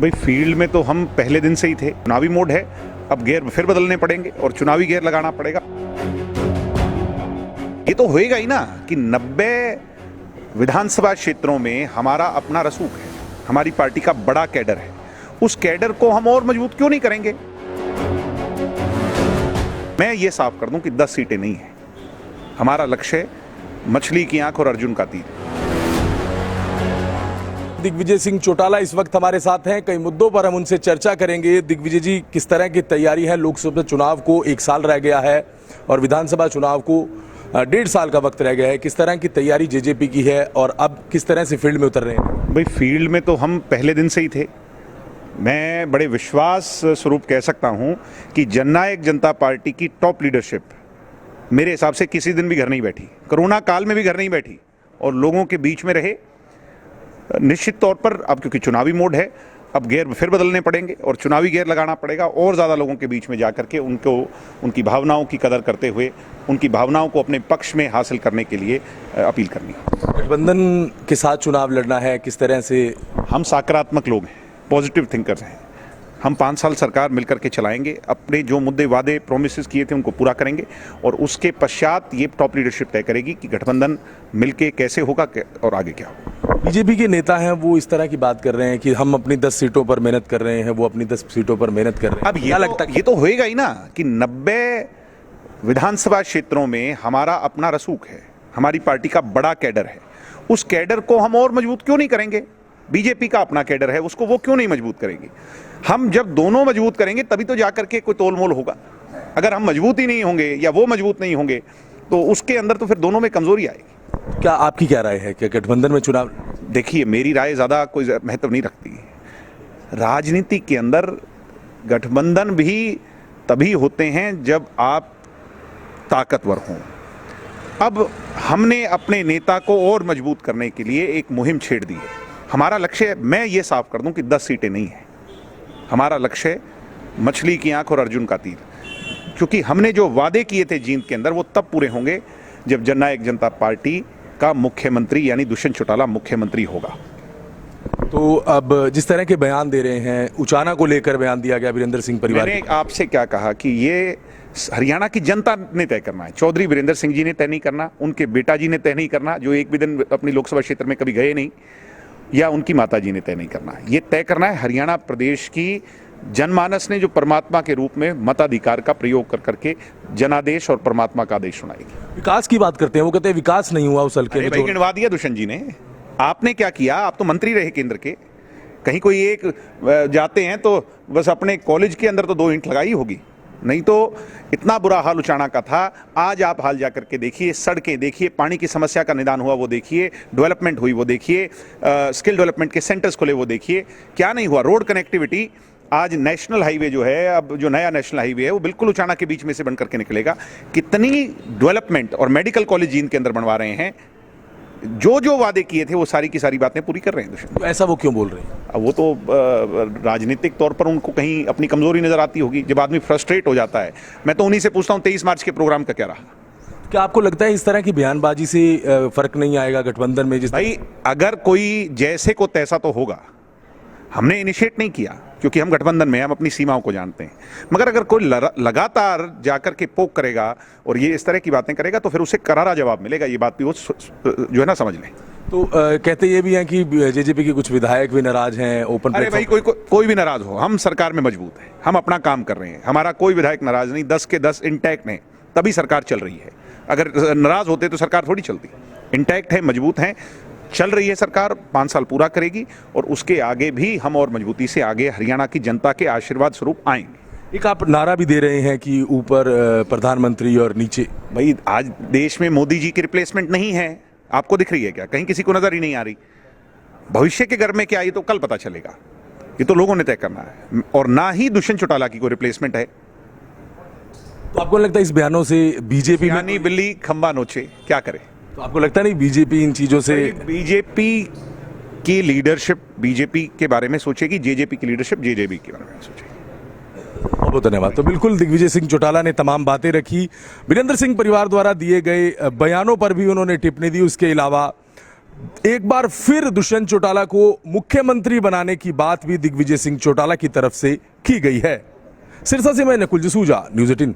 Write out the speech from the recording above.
भाई फील्ड में तो हम पहले दिन से ही थे। चुनावी मोड है, अब गियर फिर बदलने पड़ेंगे और चुनावी गियर लगाना पड़ेगा। ये तो होएगा ही ना कि 90 विधानसभा क्षेत्रों में हमारा अपना रसूख है, हमारी पार्टी का बड़ा कैडर है। उस कैडर को हम और मजबूत क्यों नहीं करेंगे? मैं ये साफ कर दूं कि 10 सीटें नहीं है। हमारा लक्ष्य मछली की आंख और अर्जुन का तीर। दिग्विजय सिंह चौटाला इस वक्त हमारे साथ हैं। कई मुद्दों पर हम उनसे चर्चा करेंगे। दिग्विजय जी, किस तरह की तैयारी है? लोकसभा चुनाव को 1 साल रह गया है और विधानसभा चुनाव को 1.5 साल का वक्त रह गया है। किस तरह की तैयारी जेजेपी की है और अब किस तरह से फील्ड में उतर रहे हैं? भाई फील्ड में तो हम पहले दिन से ही थे। मैं बड़े विश्वास स्वरूप कह सकता हूं कि जननायक जनता पार्टी की टॉप लीडरशिप मेरे हिसाब से किसी दिन भी घर नहीं बैठी, कोरोना काल में भी घर नहीं बैठी और लोगों के बीच में रहे। निश्चित तौर पर अब क्योंकि चुनावी मोड है, अब गियर फिर बदलने पड़ेंगे और चुनावी गियर लगाना पड़ेगा और ज़्यादा लोगों के बीच में जाकर के उनकी भावनाओं की कदर करते हुए उनकी भावनाओं को अपने पक्ष में हासिल करने के लिए अपील करनी है। गठबंधन के साथ चुनाव लड़ना है, किस तरह से? हम सकारात्मक लोग हैं, पॉजिटिव थिंकर्स हैं। हम 5 साल सरकार मिलकर के चलाएंगे, अपने जो मुद्दे वादे प्रोमिसेस किए थे उनको पूरा करेंगे और उसके पश्चात ये टॉप लीडरशिप तय करेगी कि गठबंधन मिलके कैसे होगा और आगे क्या होगा। बीजेपी के नेता हैं, वो इस तरह की बात कर रहे हैं कि हम अपनी 10 सीटों पर मेहनत कर रहे हैं, वो अपनी 10 सीटों पर मेहनत कर रहे हैं। अब ये तो होएगा ही ना कि 90 विधानसभा क्षेत्रों में हमारा अपना रसूख है, हमारी पार्टी का बड़ा कैडर है। उस कैडर को हम और मजबूत क्यों नहीं करेंगे? बीजेपी का अपना कैडर है, उसको वो क्यों नहीं मजबूत करेंगे? हम जब दोनों मजबूत करेंगे तभी तो जाकर के कोई तोलमोल होगा। अगर हम मजबूत ही नहीं होंगे या वो मजबूत नहीं होंगे तो उसके अंदर तो फिर दोनों में कमजोरी आएगी। क्या आपकी क्या राय है कि गठबंधन में चुनाव? देखिए, मेरी राय ज्यादा कोई महत्व नहीं रखती। राजनीति के अंदर गठबंधन भी तभी होते हैं जब आप ताकतवर हों। अब हमने अपने नेता को और मजबूत करने के लिए एक मुहिम छेड़ दी है। हमारा लक्ष्य, मैं ये साफ कर दूं कि 10 सीटें नहीं है। हमारा लक्ष्य मछली की आंख और अर्जुन का तीर, क्योंकि हमने जो वादे किए थे जींद के अंदर वो तब पूरे होंगे जब जननायक जनता पार्टी का मुख्यमंत्री यानी दुष्यंत चौटाला मुख्यमंत्री होगा। तो अब जिस तरह के बयान दे रहे हैं, उचाना को लेकर बयान दिया गया वीरेंद्र सिंह परिवार। मैंने आपसे क्या कहा कि ये हरियाणा की जनता ने तय करना है। चौधरी वीरेंद्र सिंह जी ने तय नहीं करना, उनके बेटा जी ने तय नहीं करना जो एक भी दिन अपनी लोकसभा क्षेत्र में कभी गए नहीं, या उनकी माता जी ने तय नहीं करना। ये तय करना है हरियाणा प्रदेश की जनमानस ने, जो परमात्मा के रूप में मताधिकार का प्रयोग कर करके जनादेश और परमात्मा का आदेश सुनाएगी। विकास की बात करते हैं, वो कहते हैं विकास नहीं हुआ उस हल्के में। भाई गिनवा दिया दुष्यंत जी ने। आपने क्या किया? आप तो मंत्री रहे केंद्र के। कहीं कोई एक जाते हैं तो बस अपने कॉलेज के अंदर तो 2 ईंट लगाई होगी, नहीं तो इतना बुरा हाल उचाना का था। आज आप हाल जाकर के देखिए, सड़कें देखिए, पानी की समस्या का निदान हुआ वो देखिए, डेवलपमेंट हुई वो देखिए, स्किल डेवलपमेंट के सेंटर्स खुले वो देखिए। क्या नहीं हुआ? रोड कनेक्टिविटी, आज नेशनल हाईवे जो है, अब जो नया नेशनल हाईवे है वो बिल्कुल उचाना के बीच में से बन करके निकलेगा। कितनी डेवलपमेंट और मेडिकल कॉलेज जींद के अंदर बनवा रहे हैं। जो वादे किए थे वो सारी की सारी बातें पूरी कर रहे हैं दुष्यंत। तो ऐसा वो क्यों बोल रहे हैं? अब वो तो राजनीतिक तौर पर उनको कहीं अपनी कमजोरी नजर आती होगी। जब आदमी फ्रस्ट्रेट हो जाता है, मैं तो उन्हीं से पूछता हूं 23 मार्च के प्रोग्राम का क्या रहा? क्या आपको लगता है इस तरह की बयानबाजी से फर्क नहीं आएगा गठबंधन में? भाई अगर कोई जैसे को तैसा तो होगा। हमने इनिशिएट नहीं किया क्योंकि हम गठबंधन में, हम अपनी सीमाओं को जानते हैं। मगर अगर कोई लगातार जाकर के पोक करेगा और ये इस तरह की बातें करेगा तो फिर उसे करारा जवाब मिलेगा। ये बात भी वो जो है ना समझ लें। तो कहते ये भी हैं कि जेजेपी के कुछ विधायक भी नाराज हैं ओपन। अरे भाई कोई भी नाराज हो, हम सरकार में मजबूत हैं, हम अपना काम कर रहे हैं। हमारा कोई विधायक नाराज नहीं, 10 के 10 इंटैक्ट हैं, तभी सरकार चल रही है। अगर नाराज होते तो सरकार थोड़ी चलती। इंटैक्ट है, मजबूत हैं, चल रही है सरकार, 5 साल पूरा करेगी और उसके आगे भी हम और मजबूती से आगे हरियाणा की जनता के आशीर्वाद स्वरूप आएंगे। एक आप नारा भी दे रहे हैं कि ऊपर प्रधानमंत्री और नीचे। भाई आज देश में मोदी जी की रिप्लेसमेंट नहीं है। आपको दिख रही है क्या? कहीं किसी को नजर ही नहीं आ रही। भविष्य के घर में क्या आई तो कल पता चलेगा। ये तो लोगों ने तय करना है और ना ही दुष्यंत चौटाला की कोई रिप्लेसमेंट है। तो आपको लगता है इस बयानों से बीजेपी में बिल्ली खंबा नोचे, क्या करे? तो आपको लगता नहीं बीजेपी इन चीजों से? बीजेपी की लीडरशिप बीजेपी के बारे में सोचेगी, जेजेपी की लीडरशिप जेजेपी के बारे में सोचेगी। बहुत बहुत धन्यवाद। तो बिल्कुल दिग्विजय सिंह चौटाला ने तमाम बातें रखी। वीरेंद्र सिंह परिवार द्वारा दिए गए बयानों पर भी उन्होंने टिप्पणी दी। उसके अलावा एक बार फिर दुष्यंत चौटाला को मुख्यमंत्री बनाने की बात भी दिग्विजय सिंह चौटाला की तरफ से की गई है। सिरसा से मैं नकुल जसूजा, न्यूज़ 18।